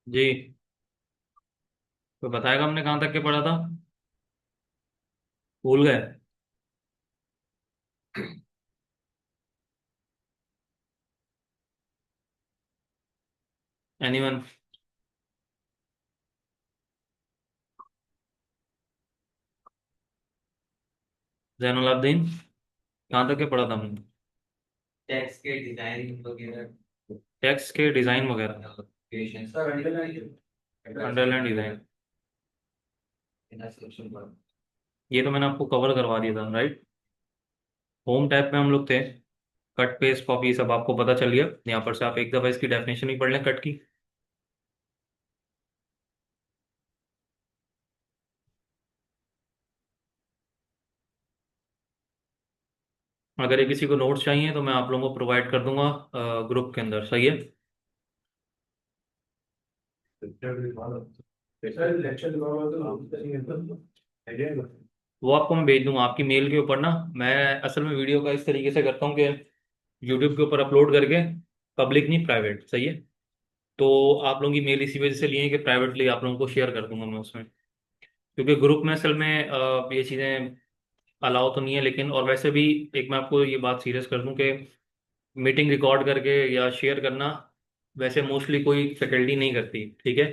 जी। तो बताएगा हमने कहाँ तक के पढ़ा था? भूल गए? एनीवन? जैनुल आबदीन? कहाँ तक के पढ़ा था हमने? टैक्स के डिजाइन वगैरह। टेक्स्ट के डिजाइन वगैरह? Creation sir underline underline design? Section पर। ये तो मैंने आपको कवर करवा दिया था, राइट? होम टैब में हम लोग थे। कट पेस्ट कॉपी सब आपको पता चल गया। यहाँ पर से आप एक दफा इसकी डेफिनेशन ही पढ़ लें कट की। अगर ये किसी को नोट्स चाहिए तो मैं आप लोगों को प्रोवाइड कर दूंगा ग्रुप के अंदर, सही है? वो आपको मैं भेज दूंगा आपकी मेल के ऊपर ना। मैं असल में वीडियो का इस तरीके से करता हूँ कि यूट्यूब के ऊपर अपलोड करके, पब्लिक नहीं प्राइवेट, सही है? तो आप लोगों की मेल इसी वजह से लिए कि प्राइवेटली आप लोगों को शेयर कर दूंगा मैं उसमें। क्योंकि ग्रुप में असल में ये चीज़ें अलाउ तो नहीं है, लेकिन और वैसे भी एक मैं आपको ये बात सीरियस कर दूं कि मीटिंग रिकॉर्ड करके या शेयर करना वैसे मोस्टली कोई फैकल्टी नहीं करती, ठीक है?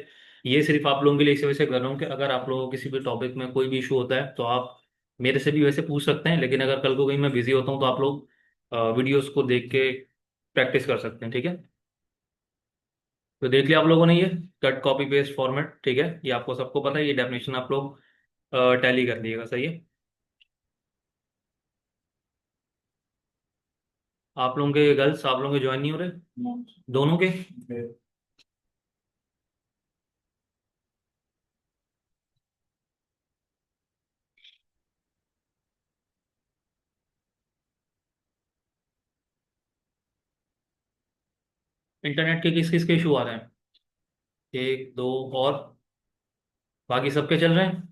ये सिर्फ आप लोगों के लिए इस वजह से कर रहा हूँ कि अगर आप लोगों को किसी भी टॉपिक में कोई भी इशू होता है तो आप मेरे से भी वैसे पूछ सकते हैं, लेकिन अगर कल को कहीं मैं बिजी होता हूँ तो आप लोग वीडियोस को देख के प्रैक्टिस कर सकते हैं, ठीक है? तो देख लिया आप लोगों ने ये कट कॉपी पेस्ट फॉर्मेट, ठीक है? ये आपको सबको पता है, ये डेफिनेशन आप लोग टैली कर लीजिएगा, सही है? आप लोगों के गर्ल्स, आप लोगों के ज्वाइन नहीं हो रहे? दोनों के? इंटरनेट के किस किस के इशू आ रहे हैं? एक दो और? बाकी सबके चल रहे हैं?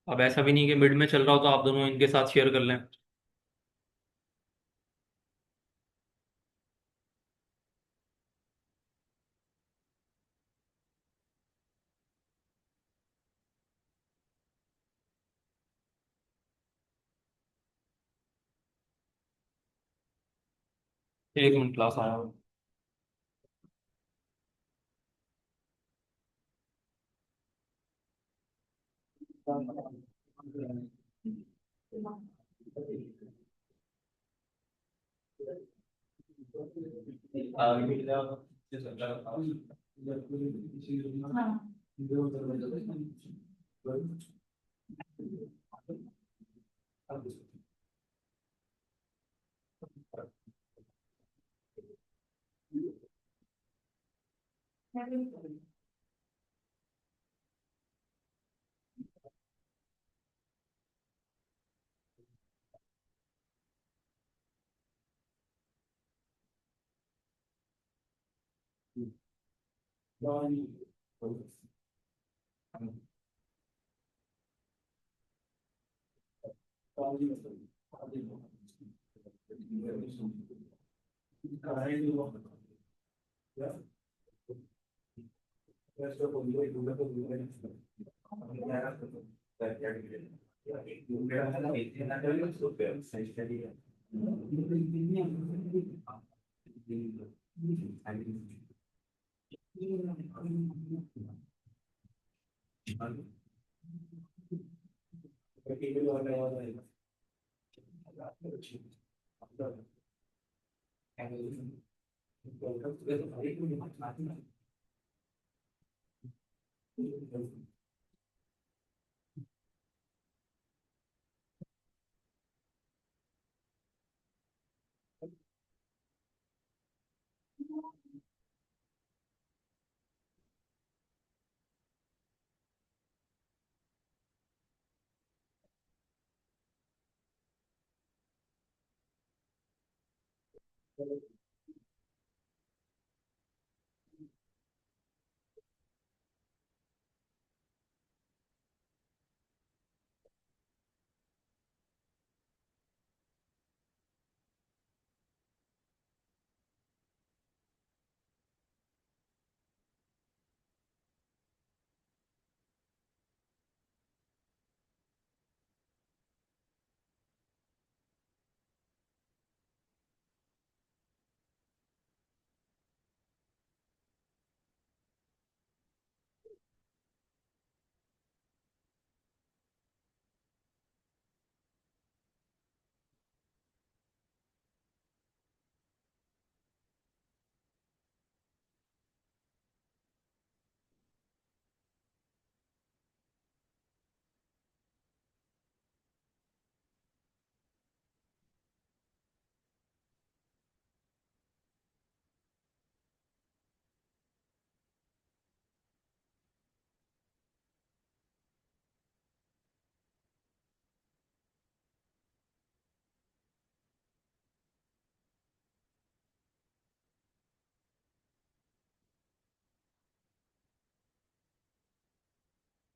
अब ऐसा भी नहीं कि मिड में चल रहा हो तो आप दोनों इनके साथ शेयर कर लें। एक मिनट, क्लास आया हो।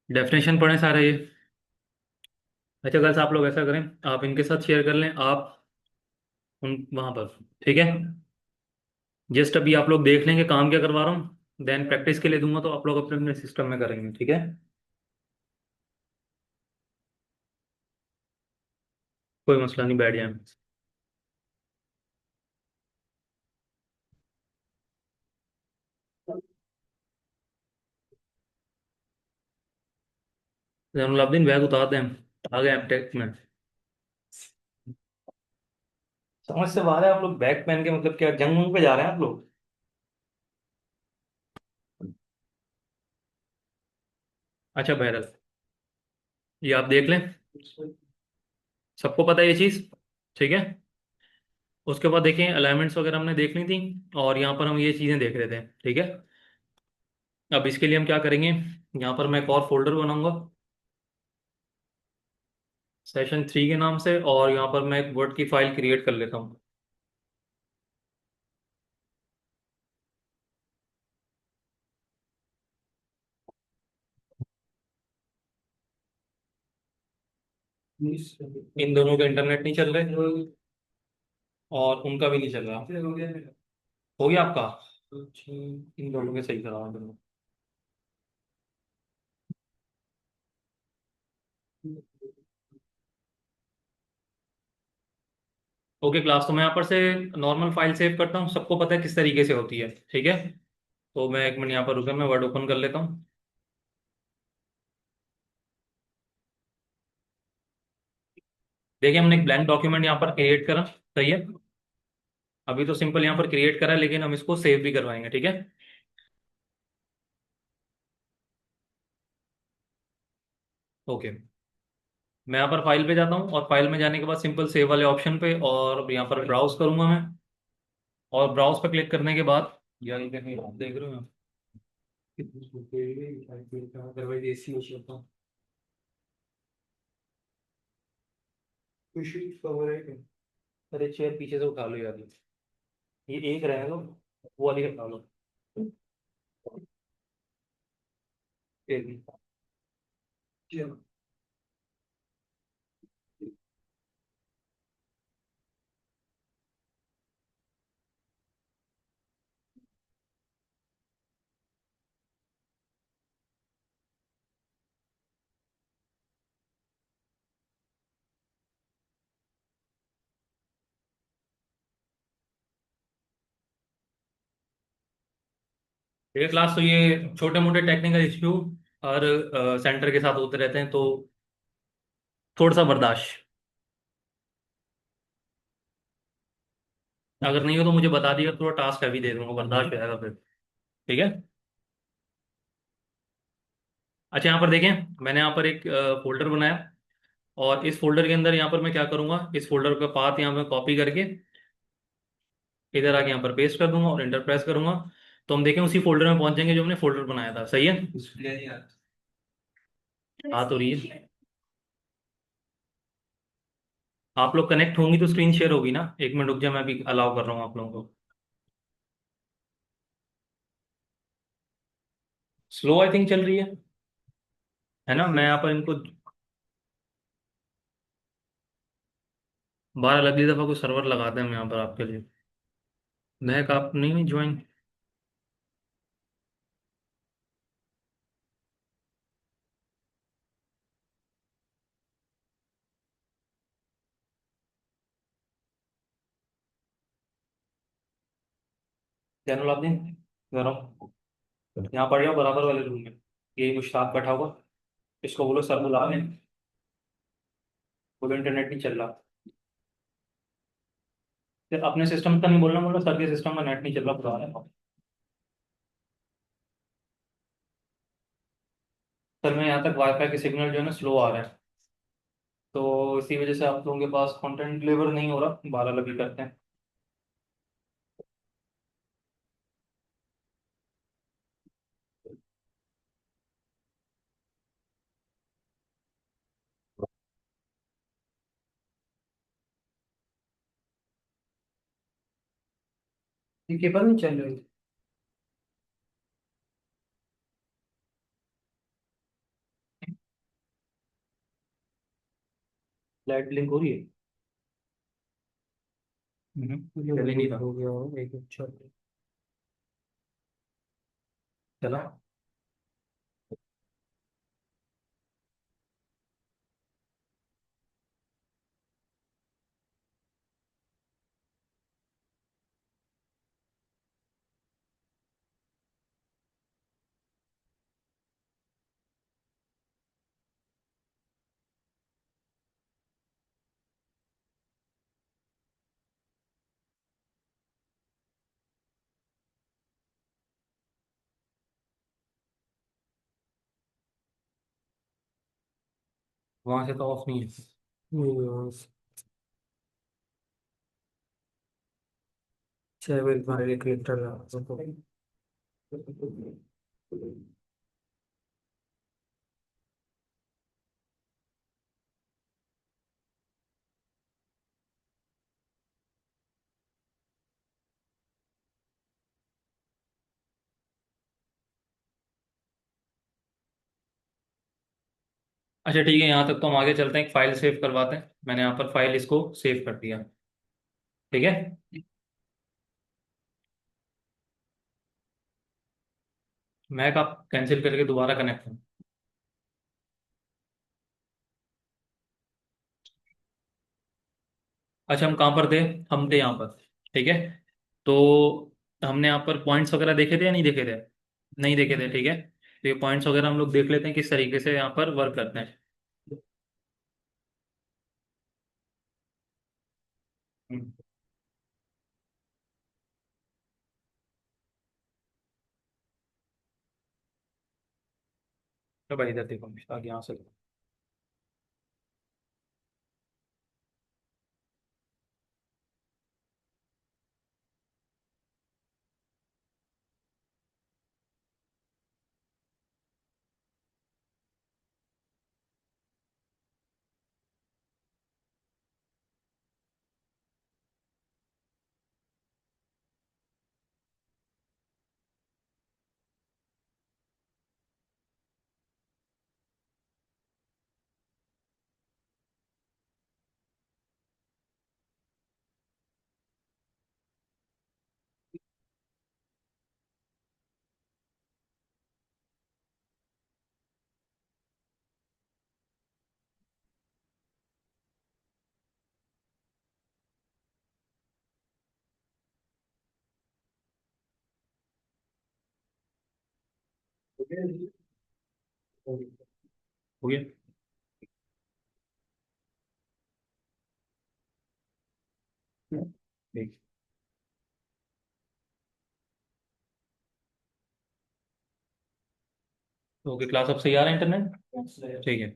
डेफिनेशन पढ़ें सारा ये। अच्छा गर्ल्स, आप लोग ऐसा करें, आप इनके साथ शेयर कर लें, आप उन वहाँ पर, ठीक है। जस्ट अभी आप लोग देख लेंगे काम क्या करवा रहा हूँ, देन प्रैक्टिस के लिए दूंगा तो आप लोग अपने अपने सिस्टम में करेंगे, ठीक है। कोई मसला नहीं, बैठ जाए। जैनुलाब्दीन बैग उतारते हैं, आ गए हम टेक में। समझ से बाहर है, आप लोग बैग पहन के मतलब क्या जंग वंग पे जा रहे हैं आप लोग? अच्छा बहरल, ये आप देख लें, सबको पता है ये चीज़, ठीक है। उसके बाद देखें अलाइनमेंट्स वगैरह हमने देख ली थी, और यहाँ पर हम ये चीज़ें देख रहे थे, ठीक है। अब इसके लिए हम क्या करेंगे, यहाँ पर मैं एक और फोल्डर बनाऊंगा सेशन 3 के नाम से, और यहाँ पर मैं एक वर्ड की फाइल क्रिएट कर लेता हूँ। इन दोनों का इंटरनेट नहीं चल रहे, और उनका भी नहीं चल रहा। हो गया आपका? अच्छा, इन दोनों के सही करा दोनों। ओके क्लास, तो मैं यहाँ पर से नॉर्मल फाइल सेव करता हूँ, सबको पता है किस तरीके से होती है, ठीक है। तो मैं एक मिनट यहाँ पर रुका, मैं वर्ड ओपन कर लेता हूँ। देखिए हमने एक ब्लैंक डॉक्यूमेंट यहाँ पर क्रिएट करा, सही है। अभी तो सिंपल यहाँ पर क्रिएट करा, लेकिन हम इसको सेव भी करवाएंगे, ठीक है। ओके, मैं यहाँ पर फाइल पे जाता हूँ, और फाइल में जाने के बाद सिंपल सेव वाले ऑप्शन पे, और यहाँ पर ब्राउज करूंगा मैं। और ब्राउज पर क्लिक करने के बाद, यार ये कहीं आप देख रहे हो आप? अदरवाइज एसी हो सकता हूँ। कवर है क्या? अरे चेयर पीछे से उठा लो यार, ये एक रहेगा, वो वाली हटा लो। एक मिनट। ये क्लास तो ये छोटे मोटे टेक्निकल इश्यू हर सेंटर के साथ होते रहते हैं, तो थोड़ा सा बर्दाश्त। अगर नहीं हो तो मुझे बता दिएगा, थोड़ा टास्क हैवी दे दूंगा, बर्दाश्त हो जाएगा फिर, ठीक है। अच्छा यहाँ पर देखें, मैंने यहाँ पर एक फोल्डर बनाया, और इस फोल्डर के अंदर यहाँ पर मैं क्या करूंगा, इस फोल्डर का पाथ यहाँ पर कॉपी करके इधर आके यहाँ पर पेस्ट कर दूंगा और इंटर प्रेस करूंगा। तो हम देखें उसी फोल्डर में पहुंचेंगे जो हमने फोल्डर बनाया था, सही है। हाँ तो रही है, आप लोग कनेक्ट होंगी तो स्क्रीन शेयर होगी ना। एक मिनट रुक जाए, मैं अभी अलाउ कर रहा हूँ आप लोगों को। स्लो आई थिंक चल रही है ना। मैं यहाँ पर इनको 12 अगली दफा कोई सर्वर लगाते हैं हम यहाँ पर आपके लिए। महक आप नहीं ज्वाइन? जैनुलाब्दीन, जरा यहाँ पड़ जाओ बराबर वाले रूम में। ये मुश्ताक बैठा होगा, इसको बोलो सर बुला लें, बोलो इंटरनेट नहीं चल रहा। फिर अपने सिस्टम का नहीं बोलना, बोलो सर के सिस्टम में नेट नहीं चल रहा, बुला लें। सर में यहाँ तक वाईफाई के सिग्नल जो है ना स्लो आ रहा है, तो इसी वजह से आप लोगों के पास कंटेंट डिलीवर नहीं हो रहा, 12 लगी करते हैं। ये केबल नहीं चल रही। लाइट ब्लिंक हो रही है। चल ही नहीं रहा। हो गया हो एक अच्छा। चला। वहां से तो ऑफ नहीं है। नहीं, चाहे एक बार एक लीटर अच्छा ठीक है, यहाँ तक तो हम आगे चलते हैं, एक फाइल सेव करवाते हैं। मैंने यहाँ पर फाइल इसको सेव कर दिया। ठीक है। मैक आप कैंसिल करके दोबारा कनेक्ट करें। अच्छा हम कहाँ पर थे? हम थे यहाँ पर। ठीक है। तो हमने यहाँ पर पॉइंट्स वगैरह देखे थे या नहीं देखे थे? नहीं देखे थे, ठीक है। तो ये पॉइंट्स वगैरह हम लोग देख लेते हैं किस तरीके से यहाँ पर वर्क करते हैं। हम्म, तो भाई इधर देखो, आगे यहाँ से। हो गया। ठीक। ओके, क्लास अब सही आ रहा है इंटरनेट? ठीक है।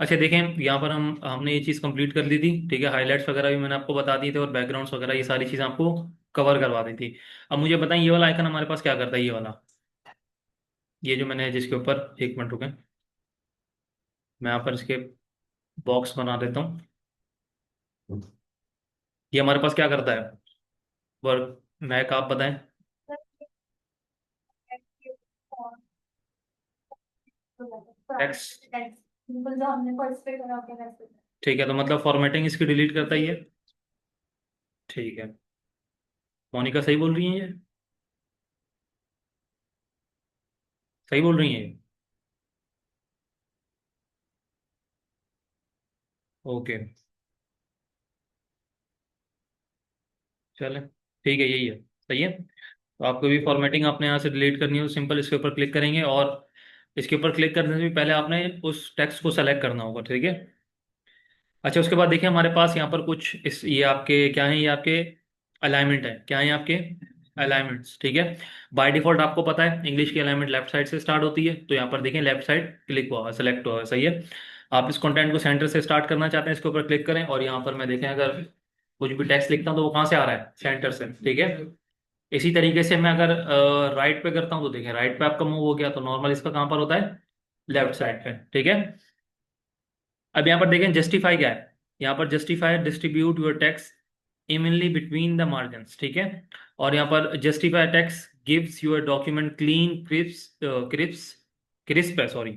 अच्छा देखें, यहाँ पर हमने ये चीज़ कंप्लीट कर ली थी। ठीक है, हाइलाइट्स वगैरह भी मैंने आपको बता दिए थे और बैकग्राउंड्स वगैरह ये सारी चीज़ें आपको कवर करवा दी थी। अब मुझे बताएं, ये वाला आइकन हमारे पास क्या करता है? ये वाला, ये जो मैंने जिसके ऊपर, एक मिनट रुकें, मैं यहाँ पर इसके बॉक्स बना देता हूँ। ये हमारे पास क्या करता है? वर्क मैक, आप बताएं। टेक्स्ट। ठीक है, तो मतलब फॉर्मेटिंग इसकी डिलीट करता ही है। ठीक है। मोनिका सही बोल रही है ये? सही बोल रही है ये? ओके। चले, ठीक है, यही है। सही है। तो आपको भी फॉर्मेटिंग आपने यहाँ से डिलीट करनी है तो सिंपल इसके ऊपर क्लिक करेंगे, और इसके ऊपर क्लिक करने से भी पहले आपने उस टेक्स्ट को सेलेक्ट करना होगा। ठीक है। अच्छा, उसके बाद देखिए हमारे पास यहाँ पर कुछ इस, ये आपके क्या है? ये आपके अलाइनमेंट है। क्या है आपके? अलाइनमेंट्स। ठीक है। बाय डिफॉल्ट आपको पता है इंग्लिश की अलाइनमेंट लेफ्ट साइड से स्टार्ट होती है, तो यहाँ पर देखें लेफ्ट साइड क्लिक हुआ, सेलेक्ट हुआ। सही है। आप इस कंटेंट को सेंटर से स्टार्ट करना चाहते हैं, इसके ऊपर क्लिक करें, और यहाँ पर मैं देखें अगर कुछ भी टेक्स्ट लिखता हूँ तो वो कहाँ से आ रहा है? सेंटर से। ठीक है। इसी तरीके से मैं अगर राइट पे करता हूँ तो देखें राइट पे आपका मूव हो गया, तो नॉर्मल इसका कहाँ पर होता है? लेफ्ट साइड पे। ठीक है। अब यहाँ पर देखें जस्टिफाई क्या है? यहाँ पर justify distribute your text evenly between the margins. ठीक है। और यहाँ पर justify text gives your document clean crisp crisp crisp है, sorry,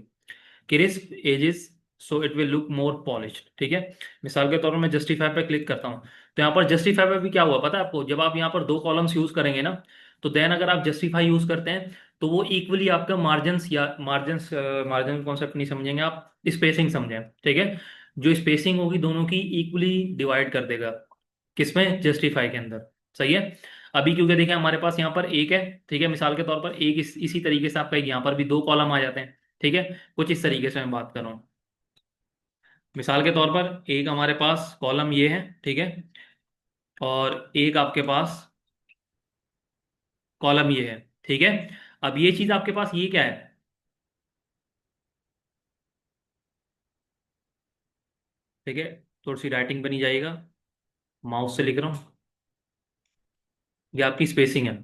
crisp edges so it will look more polished, ठीक है। मिसाल के तौर पर मैं जस्टिफाई पे क्लिक करता हूँ, तो यहाँ पर जस्टिफाई पे भी क्या हुआ पता है आपको, जब आप यहाँ पर दो कॉलम्स यूज करेंगे ना, तो देन अगर आप जस्टिफाई यूज करते हैं तो वो इक्वली आपका मार्जिन्स या मार्जिन्स, मार्जिन कॉन्सेप्ट नहीं समझेंगे आप, स्पेसिंग समझें, ठीक है। जो स्पेसिंग होगी दोनों की इक्वली डिवाइड कर देगा, किसमें, जस्टिफाई के अंदर, सही है। अभी क्योंकि देखें हमारे पास यहाँ पर एक है, ठीक है, मिसाल के तौर पर एक इसी तरीके से आपका यहाँ पर भी दो कॉलम आ जाते हैं, ठीक है। कुछ इस तरीके से मैं बात कर रहा हूँ, मिसाल के तौर पर एक हमारे पास कॉलम ये है, ठीक है, और एक आपके पास कॉलम ये है, ठीक है। अब ये चीज आपके पास ये क्या है, ठीक है, थोड़ी सी राइटिंग बनी जाएगा, माउस से लिख रहा हूँ, ये आपकी स्पेसिंग है,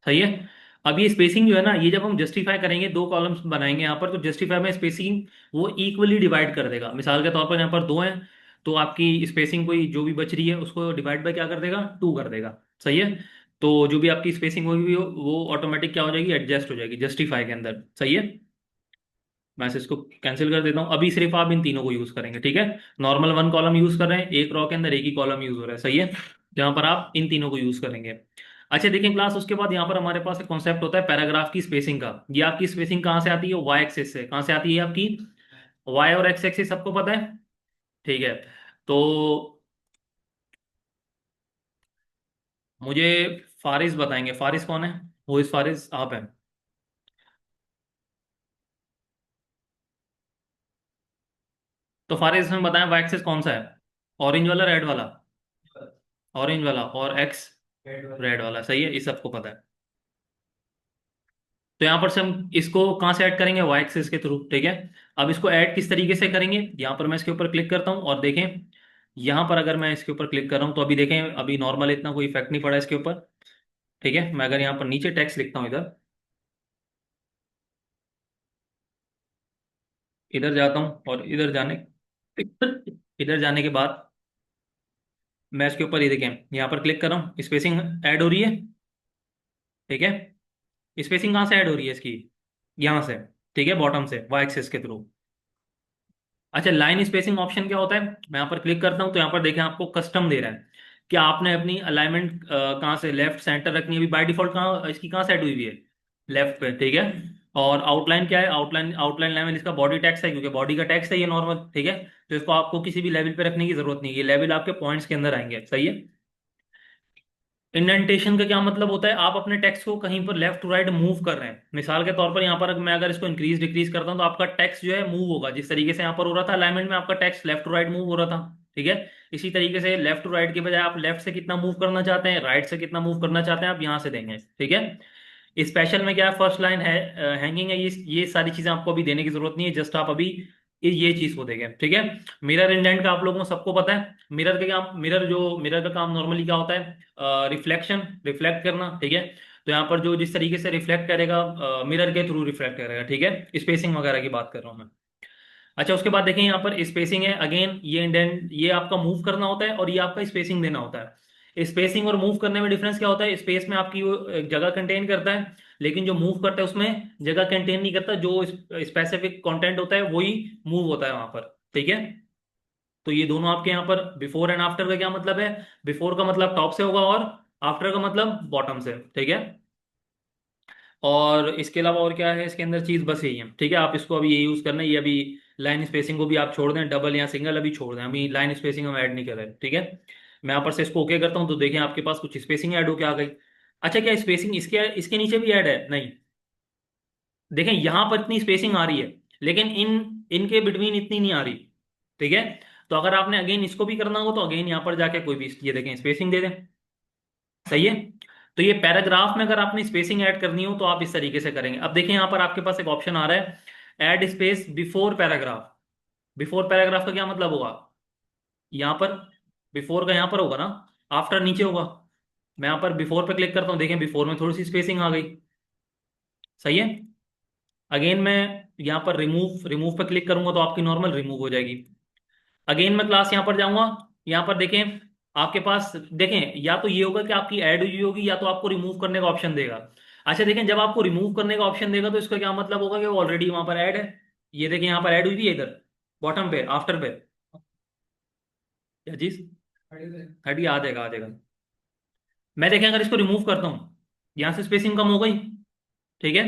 सही है। अब ये स्पेसिंग जो है ना, ये जब हम जस्टिफाई करेंगे, दो कॉलम्स बनाएंगे यहाँ पर, तो जस्टिफाई में स्पेसिंग वो इक्वली डिवाइड कर देगा। मिसाल के तौर पर यहाँ पर दो हैं, तो आपकी स्पेसिंग कोई जो भी बच रही है उसको डिवाइड बाय क्या कर देगा, टू कर देगा, सही है। तो जो भी आपकी स्पेसिंग होगी वो ऑटोमेटिक क्या हो जाएगी, एडजस्ट हो जाएगी जस्टिफाई के अंदर, सही है। मैं से इसको कैंसिल कर देता हूँ, अभी सिर्फ आप इन तीनों को यूज करेंगे, ठीक है। नॉर्मल वन कॉलम यूज कर रहे हैं, एक रो के अंदर एक ही कॉलम यूज हो रहा है, सही है, जहां पर आप इन तीनों को यूज करेंगे। अच्छा देखिए क्लास, उसके बाद यहाँ पर हमारे पास एक कॉन्सेप्ट होता है पैराग्राफ की स्पेसिंग का। ये आपकी स्पेसिंग कहाँ से आती है, वाई एक्सिस से। कहाँ से आती है आपकी, वाई और एक्स एक्सिस सबको पता है, ठीक है। तो मुझे फारिस बताएंगे, फारिस कौन है, वो इस फारिस आप हैं। तो फारिस में बताएं वाई एक्सिस कौन सा है, ऑरेंज वाला रेड वाला, ऑरेंज वाला, और एक्स रेड वाला, सही है, इस सबको पता है। तो यहाँ पर से हम इसको कहाँ से ऐड करेंगे, वाई एक्सिस के थ्रू, ठीक है। अब इसको ऐड किस तरीके से करेंगे, यहाँ पर मैं इसके ऊपर क्लिक करता हूँ और देखें, यहाँ पर अगर मैं इसके ऊपर क्लिक कर रहा हूँ तो अभी देखें, अभी नॉर्मल इतना कोई इफेक्ट नहीं पड़ा इसके ऊपर, ठीक है। मैं अगर यहाँ पर नीचे टेक्स्ट लिखता हूँ, इधर इधर जाता हूँ और इधर जाने के बाद मैं इसके ऊपर ये देखें, यहाँ पर क्लिक कर रहा हूँ, स्पेसिंग ऐड हो रही है, ठीक है। स्पेसिंग कहाँ से ऐड हो रही है इसकी, यहाँ से, ठीक है, बॉटम से, वाई एक्सिस के थ्रू। अच्छा लाइन स्पेसिंग ऑप्शन क्या होता है, मैं यहाँ पर क्लिक करता हूँ तो यहाँ पर देखें आपको कस्टम दे रहा है कि आपने अपनी अलाइनमेंट कहाँ से, लेफ्ट सेंटर रखनी है। अभी बाय डिफॉल्ट कहाँ इसकी कहाँ सेट हुई हुई है, लेफ्ट पे, ठीक है। और आउटलाइन क्या है, आउटलाइन आउटलाइन लेवल इसका बॉडी टैक्स है, क्योंकि बॉडी का टैक्स है ये नॉर्मल, ठीक है। तो इसको आपको किसी भी लेवल पे रखने की जरूरत नहीं है, ये लेवल आपके पॉइंट्स के अंदर आएंगे, सही है। इंडेंटेशन का क्या मतलब होता है, आप अपने टेक्स्ट को कहीं पर लेफ्ट टू राइट मूव कर रहे हैं। मिसाल के तौर पर यहाँ पर मैं अगर इसको इंक्रीज डिक्रीज करता हूँ तो आपका टेक्स्ट जो है मूव होगा, जिस तरीके से यहाँ पर हो रहा था अलाइनमेंट में, आपका text left to right move हो रहा था, ठीक है। इसी तरीके से लेफ्ट टू राइट के बजाय आप लेफ्ट से कितना मूव करना चाहते हैं, राइट से कितना मूव करना चाहते हैं, आप यहाँ से देंगे, ठीक है। स्पेशल में क्या है, फर्स्ट लाइन है, हैंगिंग है, ये सारी चीजें आपको अभी देने की जरूरत नहीं है, जस्ट आप अभी ये चीज को देखें, ठीक है। मिरर इंडेंट का आप लोगों को सबको पता है, मिरर के काम, मिरर का काम नॉर्मली क्या होता है, रिफ्लेक्शन, रिफ्लेक्ट करना, ठीक है। तो यहाँ पर जो जिस तरीके से रिफ्लेक्ट करेगा, मिरर के थ्रू रिफ्लेक्ट करेगा, ठीक है। स्पेसिंग वगैरह की बात कर रहा हूँ मैं। अच्छा उसके बाद देखें यहाँ पर स्पेसिंग है, अगेन ये इंडेंट, ये आपका मूव करना होता है और ये आपका स्पेसिंग देना होता है। स्पेसिंग और मूव करने में डिफरेंस क्या होता है, स्पेस में आपकी वो एक जगह कंटेन करता है, लेकिन जो मूव करता है उसमें जगह कंटेन नहीं करता, जो स्पेसिफिक कंटेंट होता है वही मूव होता है वहां पर, ठीक है। तो ये दोनों आपके यहाँ पर बिफोर एंड आफ्टर का क्या मतलब है, बिफोर का मतलब टॉप से होगा और आफ्टर का मतलब बॉटम से, ठीक है। और इसके अलावा और क्या है इसके अंदर चीज, बस यही है, ठीक है। आप इसको अभी ये यूज करना है, ये अभी लाइन स्पेसिंग को भी आप छोड़ दें, डबल या सिंगल अभी छोड़ दें, अभी लाइन स्पेसिंग हम ऐड नहीं कर रहे, ठीक है। मैं यहाँ पर से इसको ओके करता हूँ तो देखें आपके पास कुछ स्पेसिंग ऐड होके आ गई। अच्छा क्या स्पेसिंग इसके इसके नीचे भी ऐड है, नहीं, देखें यहाँ पर इतनी स्पेसिंग आ रही है, लेकिन इनके बिटवीन इतनी नहीं आ रही, ठीक है। तो अगर आपने अगेन इसको भी करना हो तो अगेन यहाँ पर जाके कोई भी ये देखें स्पेसिंग दे दें, सही है। तो ये पैराग्राफ में अगर आपने स्पेसिंग ऐड करनी हो तो आप इस तरीके से करेंगे। अब देखिए यहाँ पर आपके पास एक ऑप्शन आ रहा है, add space before paragraph. Before paragraph का क्या मतलब होगा, यहाँ पर बिफोर का यहाँ पर होगा ना, आफ्टर नीचे होगा। मैं यहाँ पर बिफोर पे क्लिक करता हूँ, देखें बिफोर में थोड़ी सी स्पेसिंग आ गई, सही है। अगेन मैं यहाँ पर रिमूव रिमूव पे क्लिक करूंगा तो आपकी नॉर्मल रिमूव हो जाएगी। अगेन मैं क्लास यहाँ पर जाऊंगा, यहाँ पर देखें आपके पास, देखें या तो ये होगा कि आपकी ऐड हुई होगी या तो आपको रिमूव करने का ऑप्शन देगा। अच्छा देखें जब आपको रिमूव करने का ऑप्शन देगा तो इसका क्या मतलब होगा कि वो ऑलरेडी वहां पर ऐड है। ये देखें यहाँ पर ऐड हुई थी इधर, बॉटम पे, आफ्टर पे, क्या चीज? थर्टी आ जाएगा, आ जाएगा। मैं देखें अगर इसको रिमूव करता हूँ, यहाँ से स्पेसिंग कम हो गई, ठीक है।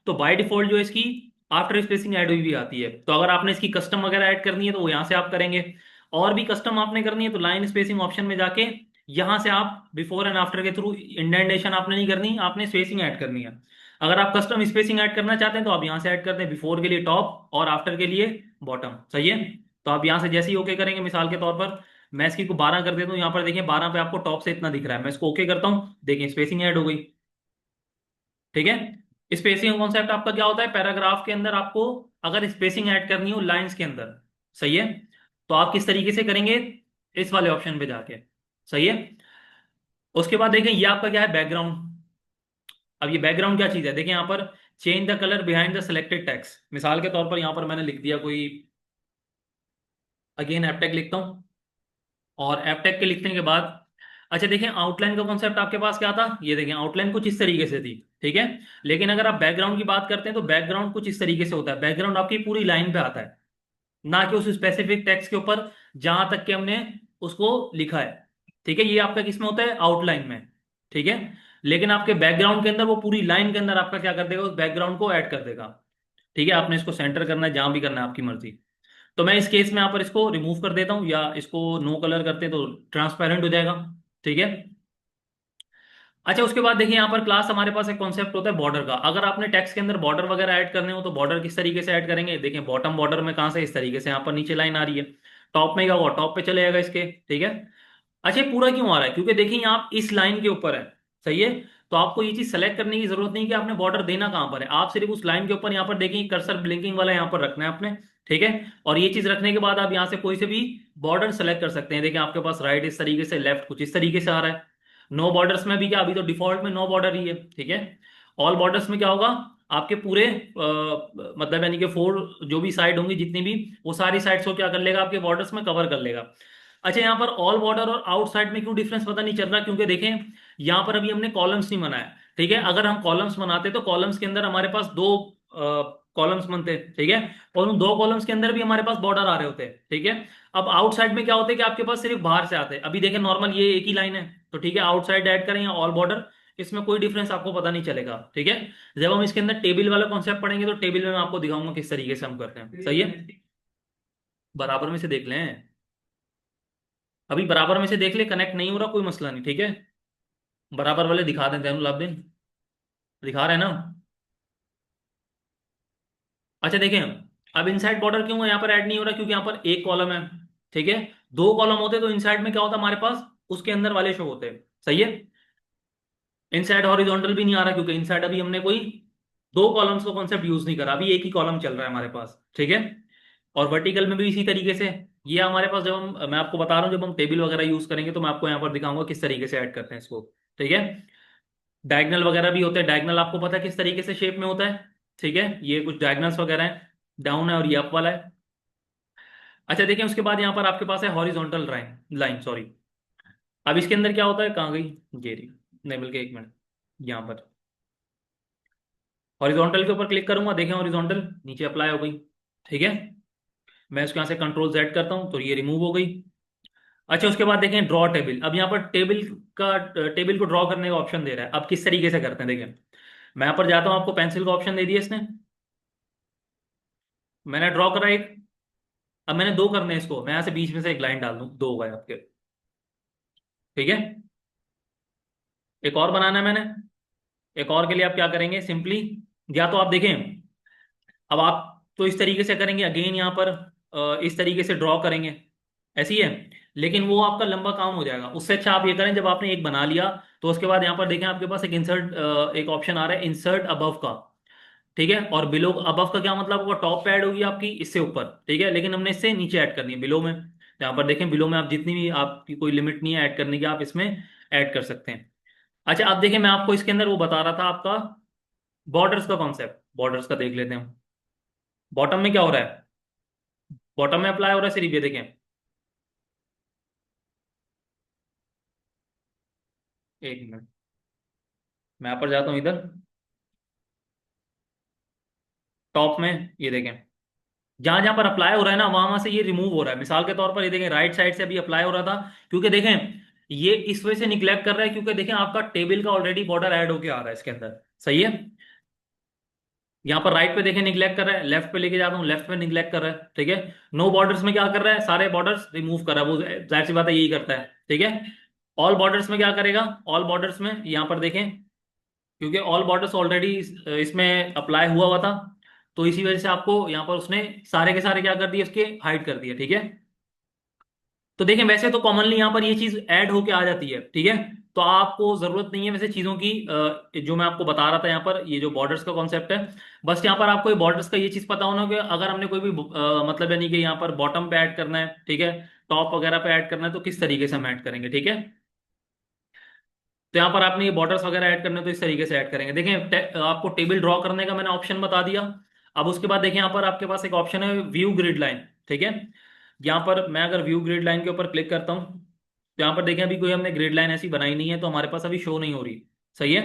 तो बाय डिफॉल्ट जो है इसकी आफ्टर स्पेसिंग ऐड हुई भी आती है। तो अगर आपने इसकी कस्टम वगैरह ऐड करनी है तो वो यहाँ से आप करेंगे। और भी कस्टम आपने करनी है तो लाइन स्पेसिंग ऑप्शन में जाके यहाँ से आप बिफोर एंड आफ्टर के थ्रू इंडेंटेशन आपने नहीं करनी, आपने स्पेसिंग ऐड करनी है। अगर आप कस्टम स्पेसिंग ऐड करना चाहते हैं तो आप यहाँ से ऐड करते हैं, बिफोर के लिए टॉप और आफ्टर के लिए बॉटम, सही है। तो आप यहाँ से जैसे ही ओके करेंगे, मिसाल के तौर पर मैं इसकी को 12 कर देता हूँ, यहाँ पर देखिए 12 पे आपको टॉप से इतना दिख रहा है, मैं इसको ओके करता हूँ, देखिए स्पेसिंग ऐड हो गई, ठीक है। स्पेसिंग कॉन्सेप्ट आपका क्या होता है, पैराग्राफ के अंदर आपको अगर स्पेसिंग ऐड करनी हो लाइंस के अंदर, सही है, तो आप किस तरीके से करेंगे, इस वाले ऑप्शन पे जाके, सही है। उसके बाद देखें ये आपका क्या है, बैकग्राउंड। अब ये बैकग्राउंड क्या चीज है, देखिए यहाँ पर change the colour behind the selected text, मिसाल के तौर पर यहाँ पर मैंने लिख दिया कोई, अगेन एपटेक लिखता हूँ, और एपटेक के लिखने के बाद, अच्छा देखें आउटलाइन का कॉन्सेप्ट आपके पास क्या था, ये देखें आउटलाइन कुछ इस तरीके से थी, ठीक है। लेकिन अगर आप बैकग्राउंड की बात करते हैं तो बैकग्राउंड कुछ इस तरीके से होता है, बैकग्राउंड आपकी पूरी लाइन पे आता है, ना कि उस स्पेसिफिक टेक्स्ट के ऊपर जहां तक कि हमने उसको लिखा है, ठीक है। ये आपका किसमें होता है, आउटलाइन में, ठीक है। लेकिन आपके बैकग्राउंड के अंदर वो पूरी लाइन के अंदर आपका क्या कर देगा, उस बैकग्राउंड को ऐड कर देगा, ठीक है। आपने इसको सेंटर करना है, जहां भी करना है आपकी मर्जी। तो मैं इस केस में यहाँ पर इसको रिमूव कर देता हूँ, या इसको नो कलर करते हैं तो ट्रांसपेरेंट हो जाएगा, ठीक है। अच्छा उसके बाद देखिए यहाँ पर क्लास हमारे पास एक कॉन्सेप्ट होता है बॉर्डर का। अगर आपने टेक्स्ट के अंदर बॉर्डर वगैरह ऐड करने हो तो बॉर्डर किस तरीके से ऐड करेंगे, देखिए बॉटम बॉर्डर में कहाँ से, इस तरीके से यहाँ पर नीचे लाइन आ रही है, टॉप में क्या हुआ, टॉप पे चले जाएगा इसके, ठीक है। अच्छा ये पूरा क्यों आ रहा है, क्योंकि देखिए यहाँ आप इस लाइन के ऊपर है, सही है। तो आपको ये चीज सेलेक्ट करने की जरूरत नहीं कि आपने बॉर्डर देना कहाँ पर है, आप सिर्फ उस लाइन के ऊपर यहाँ पर देखिए कर्सर ब्लिंकिंग वाला यहाँ पर रखना है आपने, ठीक है। और ये चीज रखने के बाद आप यहाँ से कोई से भी बॉर्डर सेलेक्ट कर सकते हैं, देखिए आपके पास राइट इस तरीके से, लेफ्ट कुछ इस तरीके से आ रहा है। नो बॉर्डर्स में भी क्या, अभी तो डिफॉल्ट में नो बॉर्डर ही है, ठीक है। ऑल बॉर्डर्स में क्या होगा, आपके पूरे मतलब यानी कि फोर जो भी साइड होंगी जितनी भी, वो सारी साइड्स को क्या कर लेगा, आपके बॉर्डर्स में कवर कर लेगा। अच्छा यहाँ पर ऑल बॉर्डर और आउटसाइड में क्यों डिफरेंस पता नहीं चल रहा, क्योंकि देखें यहाँ पर अभी हमने कॉलम्स नहीं बनाया, ठीक है। अगर हम कॉलम्स बनाते तो कॉलम्स के अंदर हमारे पास दो कॉलम्स बनते, ठीक है। और उन दो कॉलम्स के अंदर भी हमारे पास बॉर्डर आ रहे होते, ठीक है। अब आउटसाइड में क्या होता है कि आपके पास सिर्फ बाहर से आते हैं, अभी देखें नॉर्मल ये एक ही लाइन है, तो ठीक है आउटसाइड ऐड करें या ऑल बॉर्डर, इसमें कोई डिफरेंस आपको पता नहीं चलेगा, ठीक है। जब हम इसके अंदर टेबल वाला कॉन्सेप्ट पढ़ेंगे तो टेबल में मैं आपको दिखाऊंगा किस तरीके से हम करते हैं, सही है। बराबर में से देख लें, अभी बराबर में से देख ले, कनेक्ट नहीं हो रहा कोई मसला नहीं, ठीक है। बराबर वाले दिखा दें, दैनुलाब्दीन दिखा रहे हैं ना। अच्छा देखें, अब इनसाइड बॉर्डर क्यों यहाँ पर ऐड नहीं हो रहा, क्योंकि यहाँ पर एक कॉलम है, ठीक है। दो कॉलम होते तो इनसाइड में क्या होता हमारे पास, उसके अंदर वाले शो होते, सही है। इनसाइड हॉरिजॉन्टल भी नहीं आ रहा, क्योंकि इनसाइड अभी हमने कोई दो कॉलम्स का कॉन्सेप्ट यूज नहीं करा, अभी एक ही कॉलम चल रहा है हमारे पास, ठीक है। और वर्टिकल में भी इसी तरीके से, ये हमारे पास जब हम, मैं आपको बता रहा हूँ जब हम टेबल वगैरह यूज करेंगे तो मैं आपको यहाँ पर दिखाऊंगा किस तरीके से ऐड करते हैं इसको, ठीक है। डायगनल वगैरह भी होते हैं, डायगनल आपको पता है किस तरीके से शेप में होता है, ठीक है। ये कुछ डायगनल्स वगैरह हैं, डाउन है और ये अप वाला है। अच्छा देखिए उसके बाद यहाँ पर आपके पास है हॉरिजॉन्टल लाइन, लाइन सॉरी। अब इसके अंदर क्या होता है, कहाँ गई ये रही, नहीं बल्कि एक मिनट, यहाँ पर हॉरिजॉन्टल के ऊपर क्लिक करूंगा, देखें हॉरिजॉन्टल नीचे अप्लाई हो गई, ठीक है। मैं इसको यहाँ से कंट्रोल जेड करता हूँ तो ये रिमूव हो गई। अच्छा उसके बाद देखें ड्रॉ टेबल, अब यहाँ पर टेबल का, टेबल को ड्रॉ करने का ऑप्शन दे रहा है, अब किस तरीके से करते हैं देखें। मैं यहाँ पर जाता हूँ, आपको पेंसिल का ऑप्शन दे दिया इसने, मैंने ड्रॉ करा एक, अब मैंने दो करने हैं इसको, मैं यहाँ से बीच में से एक लाइन डाल दूँ, दो हो गए आपके, ठीक है। एक और बनाना है मैंने, एक और के लिए आप क्या करेंगे सिंपली, या तो आप देखें, अब आप तो इस तरीके से करेंगे, अगेन यहाँ पर इस तरीके से ड्रॉ करेंगे, ऐसी है। लेकिन वो आपका लंबा काम हो जाएगा, उससे अच्छा आप ये करें, जब आपने एक बना लिया तो उसके बाद यहाँ पर देखें आपके पास एक इंसर्ट, एक ऑप्शन आ रहा है इंसर्ट अबव का, ठीक है। और बिलो, अबव का क्या मतलब होगा, टॉप पे ऐड होगी आपकी इससे ऊपर, ठीक है। लेकिन हमने इससे नीचे ऐड करनी है बिलो में, यहाँ पर देखें बिलो में आप जितनी भी, आपकी कोई लिमिट नहीं है ऐड करने की, आप इसमें ऐड कर सकते हैं। अच्छा अब देखें मैं आपको इसके अंदर वो बता रहा था आपका बॉर्डर्स का कॉन्सेप्ट, बॉर्डर्स का देख लेते हैं। बॉटम में क्या हो रहा है, बॉटम में अप्लाई हो रहा है सिर्फ, ये देखें, एक मिनट, मैं यहाँ पर जाता हूँ इधर, टॉप में ये देखें, जहां जहां पर अप्लाई हो रहा है ना, वहां वहां से ये रिमूव हो रहा है। मिसाल के तौर पर ये देखें, राइट साइड से अभी अप्लाई हो रहा था, क्योंकि देखें ये इस वजह से निग्लेक्ट कर रहा है, क्योंकि देखें आपका टेबल का ऑलरेडी बॉर्डर ऐड होके आ रहा है इसके अंदर। सही है। यहाँ पर राइट पे देखें निग्लेक्ट कर रहा है, लेफ्ट पे लेके जाता हूँ लेफ्ट पे निग्लेक्ट कर रहा है। ठीक है। नो बॉर्डर्स में क्या कर रहा है, सारे बॉर्डर्स रिमूव कर रहा है, वो जाहिर सी बात है यही करता है। ठीक है। ऑल बॉर्डर्स में क्या करेगा, ऑल बॉर्डर्स में यहाँ पर देखें, क्योंकि ऑल बॉर्डर्स ऑलरेडी इसमें अप्लाई हुआ हुआ था, तो इसी वजह से आपको यहाँ पर उसने सारे के सारे क्या कर दिए, उसके हाइड कर दिए। ठीक है। तो देखें वैसे तो कॉमनली यहाँ पर ये चीज ऐड होके आ जाती है। ठीक है। तो आपको जरूरत नहीं है वैसे चीजों की, जो मैं आपको बता रहा था यहाँ पर, ये जो बॉर्डर्स का कॉन्सेप्ट है, बस यहाँ पर आपको ये बॉर्डर्स का ये चीज पता होना कि अगर हमने कोई भी मतलब यानी कि यहाँ पर बॉटम पे ऐड करना है, ठीक है, टॉप वगैरह पे ऐड करना है, तो किस तरीके से हम ऐड करेंगे। ठीक है। तो यहाँ पर आपने ये बॉर्डर्स वगैरह ऐड करने हैं, तो इस तरीके से ऐड करेंगे। देखें आपको टेबल ड्रॉ करने का मैंने ऑप्शन बता दिया। अब उसके बाद देखें यहाँ पर आपके पास एक ऑप्शन है व्यू ग्रिड लाइन। ठीक है। यहाँ पर मैं अगर व्यू ग्रिड लाइन के ऊपर क्लिक करता हूँ, तो यहाँ पर देखें अभी कोई हमने ग्रिड लाइन ऐसी बनाई नहीं है, तो हमारे पास अभी शो नहीं हो रही। सही है।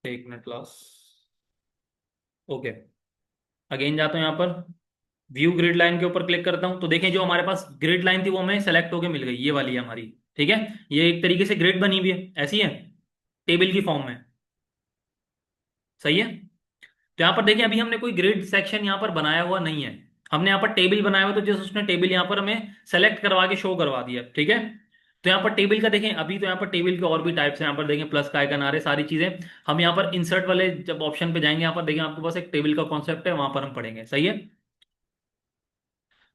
एक मिनट क्लास। ओके। अगेन जाता हूँ यहाँ पर, व्यू ग्रिड लाइन के ऊपर क्लिक करता हूँ, तो देखें जो हमारे पास ग्रिड लाइन थी वो हमें सेलेक्ट होके मिल गई, ये वाली है हमारी। ठीक है। ये एक तरीके से ग्रिड बनी हुई है, ऐसी है, टेबल की फॉर्म में। सही है। तो यहाँ पर देखिए अभी हमने कोई ग्रिड सेक्शन यहाँ पर बनाया हुआ नहीं है, हमने यहाँ पर टेबल बनाया हुआ, तो जैसे उसने टेबल यहाँ पर हमें सेलेक्ट करवा के शो करवा दिया। ठीक है। तो यहाँ पर टेबल का देखें, अभी तो यहाँ पर टेबल के और भी टाइप्स हैं, यहाँ पर देखें प्लस का आइकन आ रहे, सारी चीजें हम यहाँ पर इंसर्ट वाले जब ऑप्शन पे जाएंगे, यहाँ पर देखें आपके पास एक टेबल का कॉन्सेप्ट है, वहां पर हम पढ़ेंगे। सही है।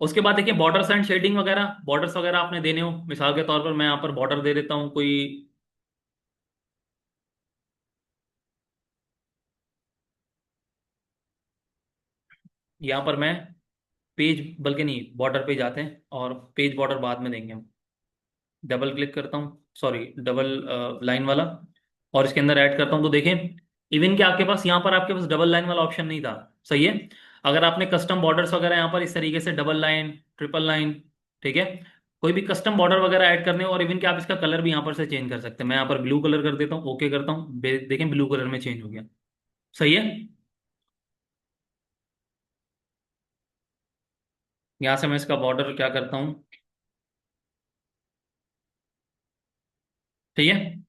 उसके बाद देखिए बॉर्डर्स एंड शेडिंग वगैरह, बॉर्डर्स वगैरह आपने देने हो, मिसाल के तौर पर मैं यहाँ पर बॉर्डर दे देता हूँ कोई, यहाँ पर मैं पेज, बल्कि नहीं बॉर्डर पे जाते हैं और पेज बॉर्डर बाद में देंगे हम। डबल क्लिक करता हूँ, सॉरी डबल लाइन वाला, और इसके अंदर ऐड करता हूँ, तो देखें इवन कि आपके पास यहाँ पर आपके पास डबल लाइन वाला ऑप्शन नहीं था। सही है। अगर आपने कस्टम बॉर्डर्स वगैरह यहाँ पर इस तरीके से डबल लाइन, ट्रिपल लाइन, ठीक है, कोई भी कस्टम बॉर्डर वगैरह ऐड करने हो, और इवन कि आप इसका कलर भी यहाँ पर से चेंज कर सकते हैं। मैं यहाँ पर ब्लू कलर कर देता हूँ, ओके करता हूँ, देखें ब्लू कलर में चेंज हो गया। सही है। यहाँ से मैं इसका बॉर्डर क्या करता हूँ, ठीक है।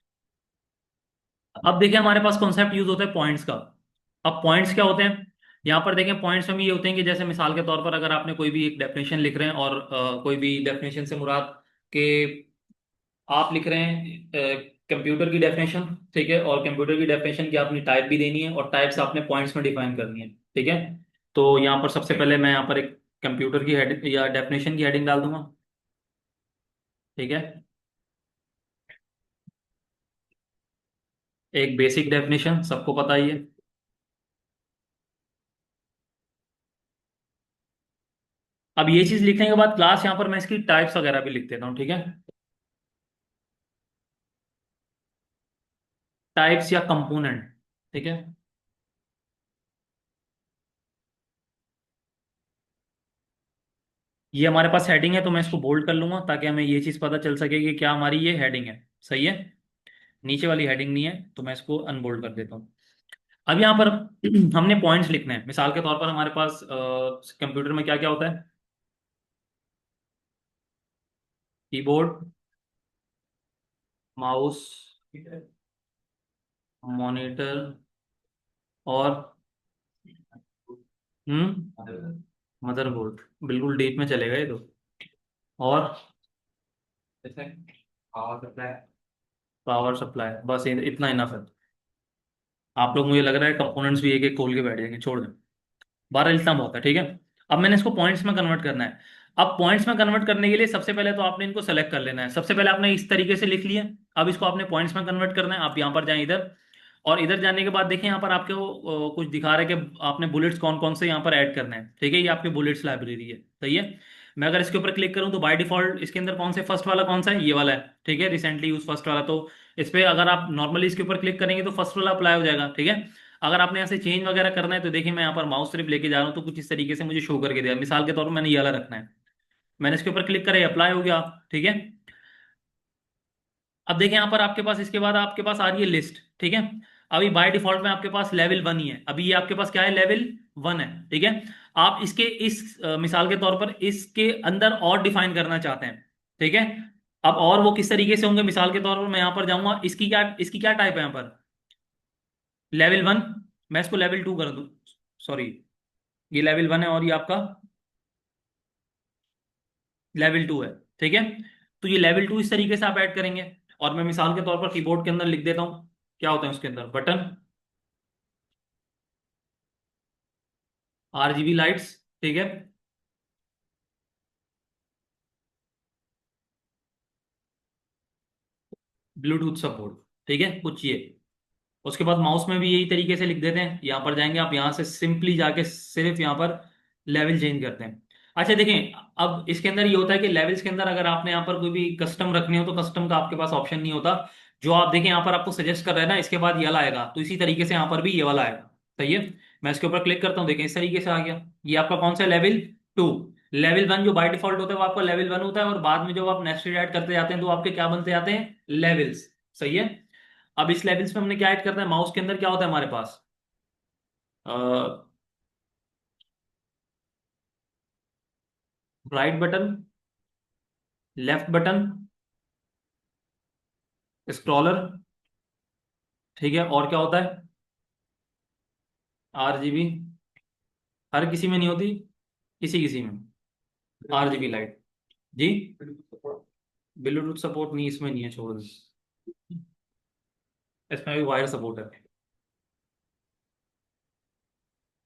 अब देखिए हमारे पास कॉन्सेप्ट यूज होता है पॉइंट्स का। अब पॉइंट्स क्या होते हैं, यहाँ पर देखें पॉइंट्स में ये होते हैं कि जैसे मिसाल के तौर पर अगर आपने कोई भी एक डेफिनेशन लिख रहे हैं, और कोई भी डेफिनेशन से मुराद के आप लिख रहे हैं कंप्यूटर की डेफिनेशन, ठीक है, और कंप्यूटर की डेफिनेशन की आपने टाइप भी देनी है, और टाइप्स आपने पॉइंट्स में डिफाइन करनी है। ठीक है। तो यहाँ पर सबसे पहले मैं यहाँ पर एक कंप्यूटर की हेड या डेफिनेशन की हेडिंग डाल दूंगा। ठीक है। एक बेसिक डेफिनेशन सबको पता ही है। अब ये चीज लिखने के बाद क्लास यहाँ पर मैं इसकी टाइप्स वगैरह भी लिख देता हूँ। ठीक है। टाइप्स या कंपोनेंट। ठीक है। ये हमारे पास हेडिंग है, तो मैं इसको बोल्ड कर लूंगा ताकि हमें ये चीज पता चल सके कि क्या हमारी ये हेडिंग है। सही है। नीचे वाली हेडिंग नहीं है, तो मैं इसको अनबोल्ड कर देता हूँ। अब यहाँ पर हमने पॉइंट्स लिखने हैं, मिसाल के तौर पर हमारे पास कंप्यूटर में क्या क्या होता है, कीबोर्ड, माउस, मॉनिटर, और मदरबोर्ड। बिल्कुल डीप में चलेगा ये तो। और जैसे पावर सप्लाई। पावर सप्लाई, बस इतना इनफ है। आप लोग मुझे लग रहा है कंपोनेंट्स भी एक एक खोल के बैठ जाएंगे, छोड़ दें, 12 इतना बहुत है। ठीक है। अब मैंने इसको पॉइंट्स में कन्वर्ट करना है। अब पॉइंट्स में कन्वर्ट करने के लिए सबसे पहले तो आपने इनको सेलेक्ट कर लेना है। सबसे पहले आपने इस तरीके से लिख लिया, अब इसको आपने पॉइंट्स में कन्वर्ट करना है। आप यहाँ पर जाएं इधर, और इधर जाने के बाद देखें यहाँ पर आपको कुछ दिखा रहा है कि आपने बुलेट्स कौन कौन से यहाँ पर ऐड करने हैं। ठीक है। ये आपकी बुलेट्स लाइब्रेरी है। सही है। मैं अगर इसके ऊपर क्लिक करूँ, तो बाय डिफॉल्ट इसके अंदर कौन से फर्स्ट वाला कौन सा है, ये वाला है। ठीक है। रिसेंटली यूज फर्स्ट वाला, तो इस पर अगर आप नॉर्मली इसके ऊपर क्लिक करेंगे तो फर्स्ट वाला अप्लाई हो जाएगा। ठीक है। अगर आपने यहाँ से चेंज वगैरह करना है, तो देखिए मैं यहाँ पर माउस सिर्फ लेके जा रहा हूँ, तो कुछ इस तरीके से मुझे शो करके दिया। मिसाल के तौर पर मैंने ये वाला रखना है, मैंने इसके ऊपर क्लिक करा, अप्लाई हो गया। ठीक है। अब देखें यहाँ पर आपके पास इसके बाद आपके पास आ रही है लिस्ट। ठीक है। अभी बाय डिफॉल्ट में आपके पास लेवल 1 ही है, अभी ये आपके पास क्या है, लेवल 1 है, ठीक है। आप इसके इस मिसाल के तौर पर इसके अंदर और डिफाइन करना चाहते हैं, ठीक है। अब और वो किस तरीके से होंगे, मिसाल के तौर पर मैं यहां पर जाऊंगा, इसकी क्या टाइप है यहाँ पर, लेवल 1, मैं इसको लेवल 2 कर दूं, सॉरी, ये लेवल 1 है और ये आपका लेवल 2 है, ठीक है। तो ये लेवल 2 इस तरीके से आप ऐड करेंगे। और मैं मिसाल के तौर पर कीबोर्ड के अंदर लिख देता हूं, क्या होता है उसके अंदर, बटन, आरजीबी लाइट्स, ठीक है, ब्लूटूथ सपोर्ट, ठीक है, कुछ ये। उसके बाद माउस में भी यही तरीके से लिख देते हैं, यहाँ पर जाएंगे आप, यहाँ से सिंपली जाके सिर्फ यहाँ पर लेवल चेंज करते हैं। अच्छा देखें, अब इसके अंदर ये होता है कि लेवल्स के अंदर अगर आपने यहाँ पर कोई भी कस्टम रखने हो तो कस्टम का आपके पास ऑप्शन नहीं होता। जो आप देखें यहाँ पर आपको सजेस्ट कर रहे हैं ना, इसके बाद ये वाला आएगा, तो इसी तरीके से यहाँ पर भी ये वाला आएगा, सही है। मैं इसके ऊपर क्लिक करता हूँ, देखें इस तरीके से आ गया। ये आपका कौन सा लेवल 2। लेवल 1 जो बाय डिफॉल्ट होता है वो आपका लेवल 1 होता है, और बाद में जब आप नेक्स्ट ऐड करते जाते हैं तो आपके क्या बनते जाते हैं, लेवल्स, सही है। अब इस लेवल्स में हमने क्या ऐड करना है, माउस के अंदर क्या होता है हमारे पास, right button, left button, scroller, ठीक है, और क्या होता है, आरजीबी, हर किसी में नहीं होती, किसी किसी में, आरजीबी लाइट, जी। ब्लूटूथ सपोर्ट नहीं, इसमें नहीं है, छोड़ दो, इसमें भी वायर सपोर्ट है।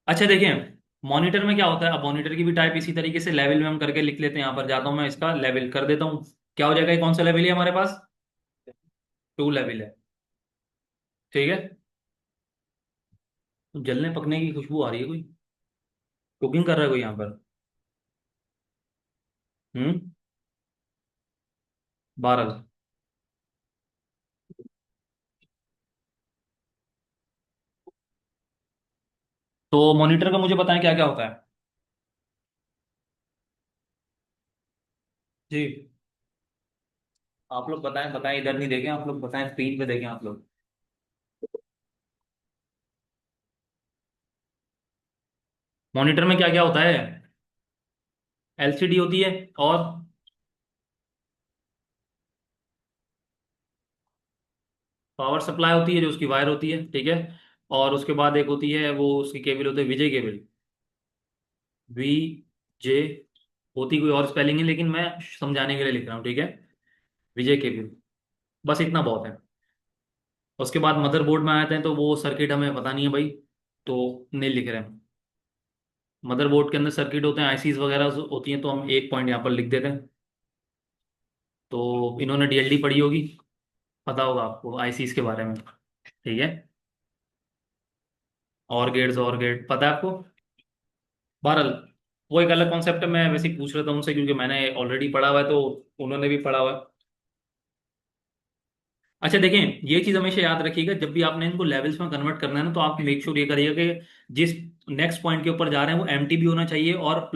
अच्छा देखें, मॉनिटर में क्या होता है, अब मॉनिटर की भी टाइप इसी तरीके से लेवल में हम करके लिख लेते हैं, यहाँ पर जाता हूँ मैं, इसका लेवल कर देता हूँ, क्या हो जाएगा, ये कौन सा लेवल है हमारे पास, 2 लेवल है, ठीक है। जलने पकने की खुशबू आ रही है, कोई कुकिंग कर रहा है कोई यहाँ पर, हम्म, 12। तो मॉनिटर का मुझे बताएं क्या क्या होता है, जी। आप लोग बताएं बताएं, इधर नहीं देखें आप लोग, बताएं स्क्रीन पे देखें आप लोग। मॉनिटर में क्या क्या होता है, एलसीडी होती है, और पावर सप्लाई होती है जो उसकी वायर होती है, ठीक है। और उसके बाद एक होती है, वो उसकी केबल होती है, विजय केबल, वी जे, होती कोई और स्पेलिंग है लेकिन मैं समझाने के लिए लिख रहा हूँ, ठीक है, विजय केबल, बस इतना बहुत है। उसके बाद मदरबोर्ड में आते हैं तो वो सर्किट हमें पता नहीं है भाई, तो नहीं लिख रहे हैं। मदरबोर्ड के अंदर सर्किट होते हैं, आईसीज वगैरह होती हैं, तो हम एक पॉइंट यहाँ पर लिख देते हैं। तो इन्होंने डीएलडी पढ़ी होगी, पता होगा आपको आईसीज के बारे में, ठीक है। और गेट पता है आपको, बहरहाल वो एक अलग कॉन्सेप्ट है, मैं वैसे ही पूछ रहा था उनसे क्योंकि मैंने ऑलरेडी पढ़ा हुआ है, तो उन्होंने भी पढ़ा हुआ है। अच्छा देखें, ये चीज़ हमेशा याद रखिएगा, जब भी आपने इनको लेवल्स में कन्वर्ट करना है ना, तो आप मेक श्योर ये करिएगा कि जिस नेक्स्ट पॉइंट के ऊपर जा रहे हैं वो एमटी भी होना चाहिए, और